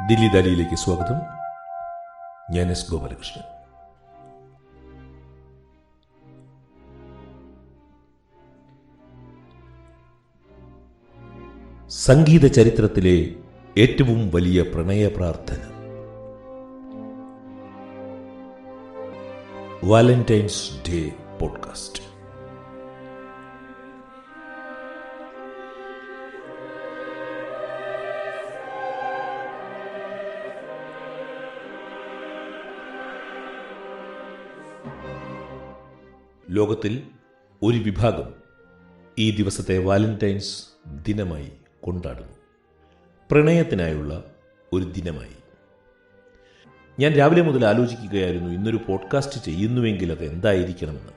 ദില്ലി ദാലിയിലേക്ക് സ്വാഗതം. ഞാൻ എസ് ഗോപാലകൃഷ്ണൻ. സംഗീത ചരിത്രത്തിലെ ഏറ്റവും വലിയ പ്രണയ പ്രാർത്ഥന, വാലന്റൈൻസ് ഡേ പോഡ്കാസ്റ്റ്. ലോകത്തിൽ ഒരു വിഭാഗം ഈ ദിവസത്തെ വാലന്റൈൻസ് ദിനമായി കൊണ്ടാടുന്നു. പ്രണയത്തിനായുള്ള ഒരു ദിനമായി. ഞാൻ രാവിലെ മുതൽ ആലോചിക്കുകയായിരുന്നു, ഇന്നൊരു പോഡ്കാസ്റ്റ് ചെയ്യുന്നുവെങ്കിൽ അത് എന്തായിരിക്കണമെന്ന്.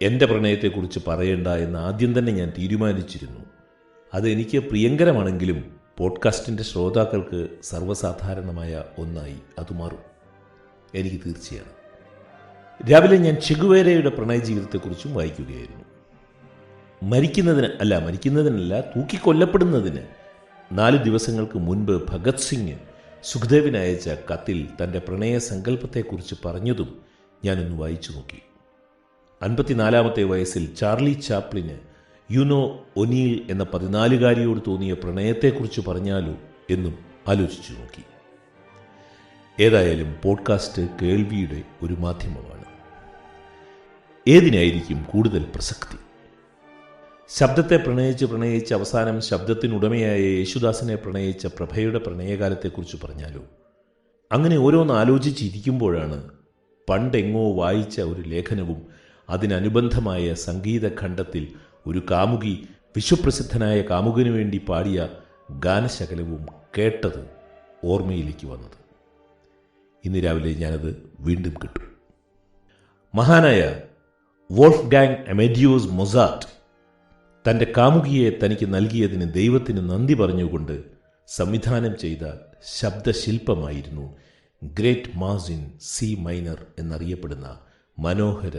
എൻ്റെ പ്രണയത്തെക്കുറിച്ച് പറയേണ്ട എന്ന് ആദ്യം തന്നെ ഞാൻ തീരുമാനിച്ചിരുന്നു. അത് എനിക്ക് പ്രിയങ്കരമാണെങ്കിലും പോഡ്കാസ്റ്റിൻ്റെ ശ്രോതാക്കൾക്ക് സർവ്വസാധാരണമായ ഒന്നായി അത് മാറും, എനിക്ക് തീർച്ചയാണ്. രാവിലെ ഞാൻ ചെഗുവേരയുടെ പ്രണയ ജീവിതത്തെക്കുറിച്ചും വായിക്കുകയായിരുന്നു. മരിക്കുന്നതിനല്ല, തൂക്കിക്കൊല്ലപ്പെടുന്നതിന് 4 ദിവസങ്ങൾക്ക് മുൻപ് ഭഗത് സിംഗ് സുഖ്ദേവിന് അയച്ച കത്തിൽ തൻ്റെ പ്രണയ സങ്കല്പത്തെക്കുറിച്ച് പറഞ്ഞതും ഞാനൊന്ന് വായിച്ചു നോക്കി. 54-ാമത്തെ വയസ്സിൽ ചാർലി ചാപ്ലിന് യുനോ ഒനീൽ എന്ന 14-കാരിയോട് തോന്നിയ പ്രണയത്തെക്കുറിച്ച് പറഞ്ഞാലോ എന്നും ആലോചിച്ചു നോക്കി. ഏതായാലും പോഡ്കാസ്റ്റ് കേൾവിയുടെ ഒരു മാധ്യമമാണ്. ഏതിനായിരിക്കും കൂടുതൽ പ്രസക്തി? ശബ്ദത്തെ പ്രണയിച്ച് അവസാനം ശബ്ദത്തിനുടമയായ യേശുദാസിനെ പ്രണയിച്ച പ്രഭയുടെ പ്രണയകാലത്തെക്കുറിച്ച് പറഞ്ഞാലോ? അങ്ങനെ ഓരോന്ന് ആലോചിച്ചിരിക്കുമ്പോഴാണ് പണ്ടെങ്ങോ വായിച്ച ഒരു ലേഖനവും അതിനനുബന്ധമായ സംഗീതഖണ്ഡത്തിൽ ഒരു കാമുകി വിശ്വപ്രസിദ്ധനായ കാമുകനു വേണ്ടി പാടിയ ഗാനശകലവും കേട്ടത് ഓർമ്മയിലേക്ക് വന്നത്. ഇന്ന് രാവിലെ ഞാനത് വീണ്ടും കേട്ടു. മഹാനായ വോൾഫ്ഗാങ് അമേഡിയോസ് മൊസാർട്ട് തൻ്റെ കാമുകിയെ തനിക്ക് നൽകിയതിന് ദൈവത്തിന് നന്ദി പറഞ്ഞുകൊണ്ട് സംവിധാനം ചെയ്ത ശബ്ദശില്പമായിരുന്നു great mass in C minor എന്നറിയപ്പെടുന്ന മനോഹര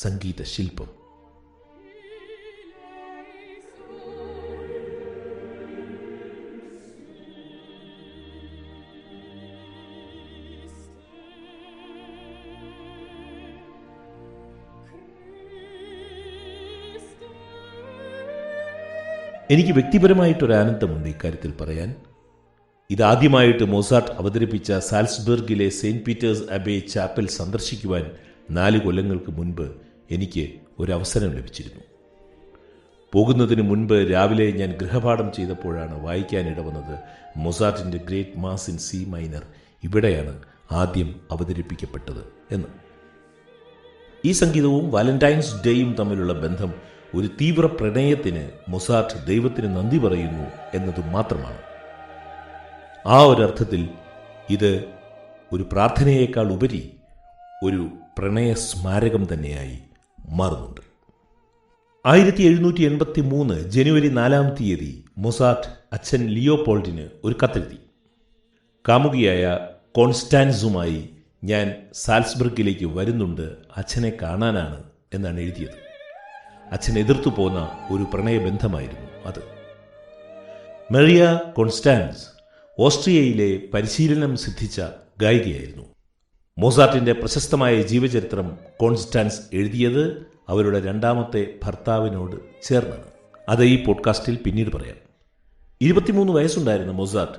സംഗീത ശില്പം. എനിക്ക് വ്യക്തിപരമായിട്ടൊരു ആനന്ദമുണ്ട് ഇക്കാര്യത്തിൽ പറയാൻ. ഇതാദ്യമായിട്ട് മൊസാർട്ട് അവതരിപ്പിച്ച സാൽസ്ബർഗിലെ സെയിൻറ്റ് പീറ്റേഴ്സ് അബേ ചാപ്പൽ സന്ദർശിക്കുവാൻ 4 കൊല്ലങ്ങൾക്ക് മുൻപ് എനിക്ക് ഒരവസരം ലഭിച്ചിരുന്നു. പോകുന്നതിന് മുൻപ് രാവിലെ ഞാൻ ഗൃഹപാഠം ചെയ്തപ്പോഴാണ് വായിക്കാനിടവന്നത് മൊസാർട്ടിൻ്റെ great mass in C minor ഇവിടെയാണ് ആദ്യം അവതരിപ്പിക്കപ്പെട്ടത് എന്ന്. ഈ സംഗീതവും വാലന്റൈൻസ് ഡേയും തമ്മിലുള്ള ബന്ധം ഒരു തീവ്ര പ്രണയത്തിന് മൊസാർട്ട് ദൈവത്തിന് നന്ദി പറയുന്നു എന്നത് മാത്രമാണ്. ആ ഒരർത്ഥത്തിൽ ഇത് ഒരു പ്രാർത്ഥനയേക്കാൾ ഉപരി ഒരു പ്രണയ സ്മാരകം തന്നെയായി മാറുന്നുണ്ട്. 1783 ജനുവരി 4-ാം തീയതി മൊസാർട്ട് അച്ഛൻ ലിയോപോൾഡിന് ഒരു കത്തെഴുതി. കാമുകിയായ കോൺസ്റ്റാൻസുമായി ഞാൻ സാൽസ്ബർഗിലേക്ക് വരുന്നുണ്ട്, അച്ഛനെ കാണാനാണ് എന്നാണ് എഴുതിയത്. അച്ഛൻ എതിർത്തു പോന്ന ഒരു പ്രണയബന്ധമായിരുന്നു അത്. മറിയ കോൺസ്റ്റാൻസ് ഓസ്ട്രിയയിലെ പരിശീലനം സിദ്ധിച്ച ഗായികയായിരുന്നു. മൊസാർട്ടിൻ്റെ പ്രശസ്തമായ ജീവചരിത്രം കോൺസ്റ്റാൻസ് എഴുതിയത് അവരുടെ 2ാമത്തെ ഭർത്താവിനോട് ചേർന്നാണ്. അത് ഈ പോഡ്കാസ്റ്റിൽ പിന്നീട് പറയാം. 23 വയസ്സുണ്ടായിരുന്ന മൊസാർട്ട്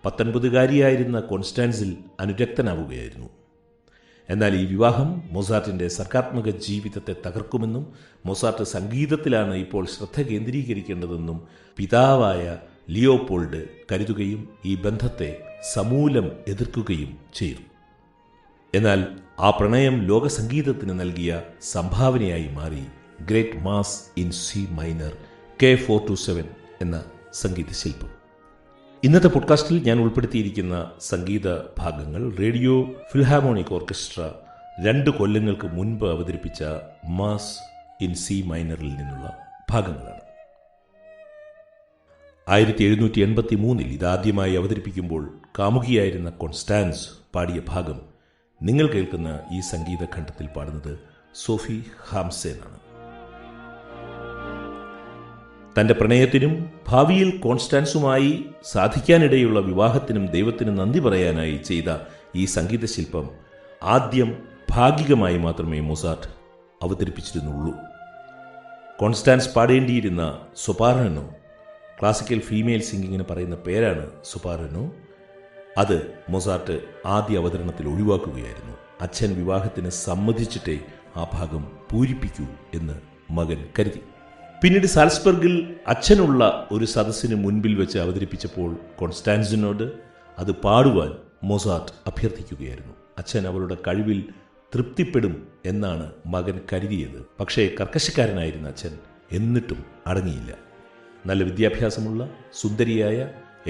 19-കാരിയായിരുന്ന കോൺസ്റ്റാൻസിൽ അനുരക്തനാവുകയായിരുന്നു. എന്നാൽ ഈ വിവാഹം മൊസാർട്ടിൻ്റെ സർഗാത്മക ജീവിതത്തെ തകർക്കുമെന്നും മൊസാർട്ട് സംഗീതത്തിലാണ് ഇപ്പോൾ ശ്രദ്ധ കേന്ദ്രീകരിക്കേണ്ടതെന്നും പിതാവായ ലിയോപോൾഡ് കരുതുകയും ഈ ബന്ധത്തെ സമൂലം എതിർക്കുകയും ചെയ്തു. എന്നാൽ ആ പ്രണയം ലോകസംഗീതത്തിന് നൽകിയ സംഭാവനയായി മാറി great mass in C minor K427 എന്ന സംഗീത ശില്പം. ഇന്നത്തെ പോഡ്കാസ്റ്റിൽ ഞാൻ ഉൾപ്പെടുത്തിയിരിക്കുന്ന സംഗീത ഭാഗങ്ങൾ റേഡിയോ ഫിൽഹാർമോണിക് ഓർക്കസ്ട്ര 2 കൊല്ലങ്ങൾക്ക് മുൻപ് അവതരിപ്പിച്ച മാസ് ഇൻ സി മൈനറിൽ നിന്നുള്ള ഭാഗങ്ങളാണ്. 1783 ഇതാദ്യമായി അവതരിപ്പിക്കുമ്പോൾ കാമുകിയായിരുന്ന കോൺസ്റ്റാൻസ് പാടിയ ഭാഗം നിങ്ങൾ കേൾക്കുന്ന ഈ സംഗീതഖണ്ഡത്തിൽ പാടുന്നത് സോഫി ഹാംസേനാണ്. തന്റെ പ്രണയത്തിനും ഭാവിയിൽ കോൺസ്റ്റാൻസുമായി സാധിക്കാനിടയുള്ള വിവാഹത്തിനും ദൈവത്തിന് നന്ദി പറയാനായി ചെയ്ത ഈ സംഗീതശില്പം ആദ്യം ഭാഗികമായി മാത്രമേ മൊസാർട്ട് അവതരിപ്പിച്ചിരുന്നുള്ളൂ. കോൺസ്റ്റാൻസ് പാടേണ്ടിയിരുന്ന സൊപാർണോ, ക്ലാസിക്കൽ ഫീമെയിൽ സിംഗിങ്ങിന് പറയുന്ന പേരാണ് സൊപാർണോ, അത് മൊസാർട്ട് ആദ്യ അവതരണത്തിൽ ഒഴിവാക്കുകയായിരുന്നു. അച്ഛൻ വിവാഹത്തിന് സമ്മതിച്ചിട്ടേ ആ ഭാഗം പൂരിപ്പിക്കൂ എന്ന് മകൻ കരുതി. പിന്നീട് സാൽസ്ബർഗിൽ അച്ഛനുള്ള ഒരു സദസ്സിന് മുൻപിൽ വെച്ച് അവതരിപ്പിച്ചപ്പോൾ കോൺസ്റ്റാൻസിനോട് അത് പാടുവാൻ മൊസാർട്ട് അഭ്യർത്ഥിക്കുകയായിരുന്നു. അച്ഛൻ അവളുടെ കഴിവിൽ തൃപ്തിപ്പെടും എന്നാണ് മകൻ കരുതിയത്. പക്ഷേ കർക്കശക്കാരനായിരുന്ന അച്ഛൻ എന്നിട്ടും അടങ്ങിയില്ല. നല്ല വിദ്യാഭ്യാസമുള്ള, സുന്ദരിയായ,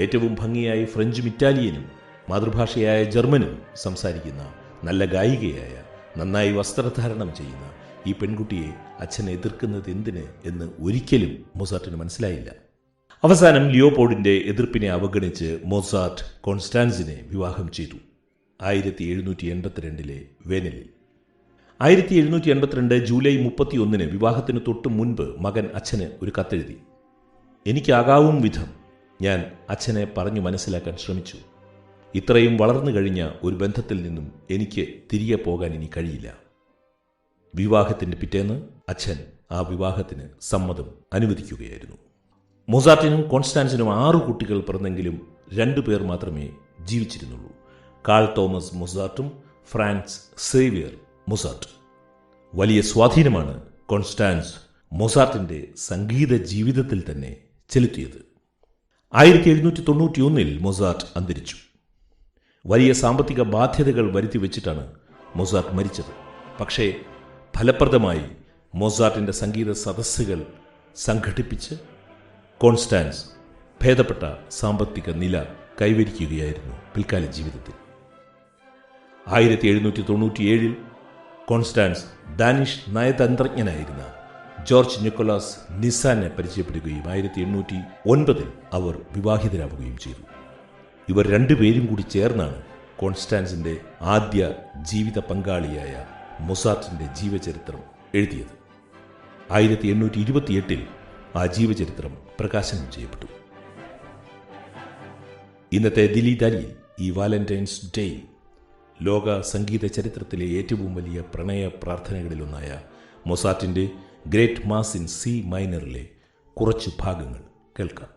ഏറ്റവും ഭംഗിയായ ഫ്രഞ്ചും ഇറ്റാലിയനും മാതൃഭാഷയായ ജർമ്മനും സംസാരിക്കുന്ന, നല്ല ഗായികയായ, നന്നായി വസ്ത്രധാരണം ചെയ്യുന്ന ഈ പെൺകുട്ടിയെ അച്ഛൻ എതിർക്കുന്നത് എന്തിന് എന്ന് ഒരിക്കലും മൊസാർട്ടിന് മനസ്സിലായില്ല. അവസാനം ലിയോപോൾഡിന്റെ എതിർപ്പിനെ അവഗണിച്ച് മൊസാർട്ട് കോൺസ്റ്റാൻസിനെ വിവാഹം ചെയ്തു 1782 വേനലിൽ. 1782 ജൂലൈ 31 വിവാഹത്തിന് തൊട്ട് മുൻപ് മകൻ അച്ഛന് ഒരു കത്തെഴുതി. എനിക്കാകാവും വിധം ഞാൻ അച്ഛനെ പറഞ്ഞു മനസ്സിലാക്കാൻ ശ്രമിച്ചു. ഇത്രയും വളർന്നു കഴിഞ്ഞ ഒരു ബന്ധത്തിൽ നിന്നും എനിക്ക് തിരികെ പോകാൻ ഇനി കഴിയില്ല. വിവാഹത്തിന്റെ പിറ്റേന്ന് അച്ഛൻ ആ വിവാഹത്തിന് സമ്മതം അനുവദിക്കുകയായിരുന്നു. മൊസാർട്ടിനും കോൺസ്റ്റാൻസിനും 6 കുട്ടികൾ പിറന്നെങ്കിലും 2 പേർ മാത്രമേ ജീവിച്ചിരുന്നുള്ളൂ. കാൾ തോമസ് മൊസാർട്ടും ഫ്രാൻസ് സേവിയർ മൊസാർട്ട്. വലിയ സ്വാധീനമാണ് കോൺസ്റ്റാൻസ് മൊസാർട്ടിന്റെ സംഗീത ജീവിതത്തിൽ തന്നെ ചെലുത്തിയത്. 1791 മൊസാർട്ട് അന്തരിച്ചു. വലിയ സാമ്പത്തിക ബാധ്യതകൾ വരുത്തി വെച്ചിട്ടാണ് മൊസാർട്ട് മരിച്ചത്. പക്ഷേ ഫലപ്രദമായി മൊസാർട്ടിന്റെ സംഗീത സദസ്സുകൾ സംഘടിപ്പിച്ച് കോൺസ്റ്റാൻസ് ഭേദപ്പെട്ട സാമ്പത്തിക നില കൈവരിക്കുകയായിരുന്നു പിൽക്കാല ജീവിതത്തിൽ. 1797 കോൺസ്റ്റാൻസ് ഡാനിഷ് നയതന്ത്രജ്ഞനായിരുന്ന ജോർജ് നിക്കോളാസ് നിസാനെ പരിചയപ്പെടുകയും 1809 അവർ വിവാഹിതരാവുകയും ചെയ്തു. ഇവർ 2 പേരും കൂടി ചേർന്നാണ് കോൺസ്റ്റാൻസിന്റെ ആദ്യ ജീവിത പങ്കാളിയായ മൊസാർട്ടിന്റെ ജീവചരിത്രം എഴുതിയത്. 1828 ആ ജീവചരിത്രം പ്രകാശനം ചെയ്യപ്പെട്ടു. ഇന്നത്തെ ദില്ലി ദാലിയിൽ ഈ വാലന്റൈൻസ് ഡേ ലോക സംഗീത ചരിത്രത്തിലെ ഏറ്റവും വലിയ പ്രണയ പ്രാർത്ഥനകളിലൊന്നായ മൊസാർട്ടിന്റെ ഗ്രേറ്റ് മാസ് ഇൻ സി മൈനറിലെ കുറച്ച് ഭാഗങ്ങൾ കേൾക്കാം.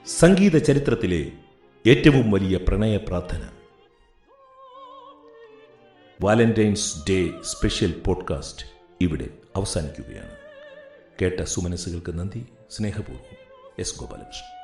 സംഗീത ചരിത്രത്തിലെ ഏറ്റവും വലിയ പ്രണയ പ്രാർത്ഥന. വാലന്റൈൻസ് ഡേ സ്പെഷ്യൽ പോഡ്കാസ്റ്റ് ഇവിടെ അവസാനിക്കുകയാണ്. കേട്ട സുമനസ്സുകൾക്ക് നന്ദി. സ്നേഹപൂർവ്വം, എസ് ഗോപാലകൃഷ്ണൻ.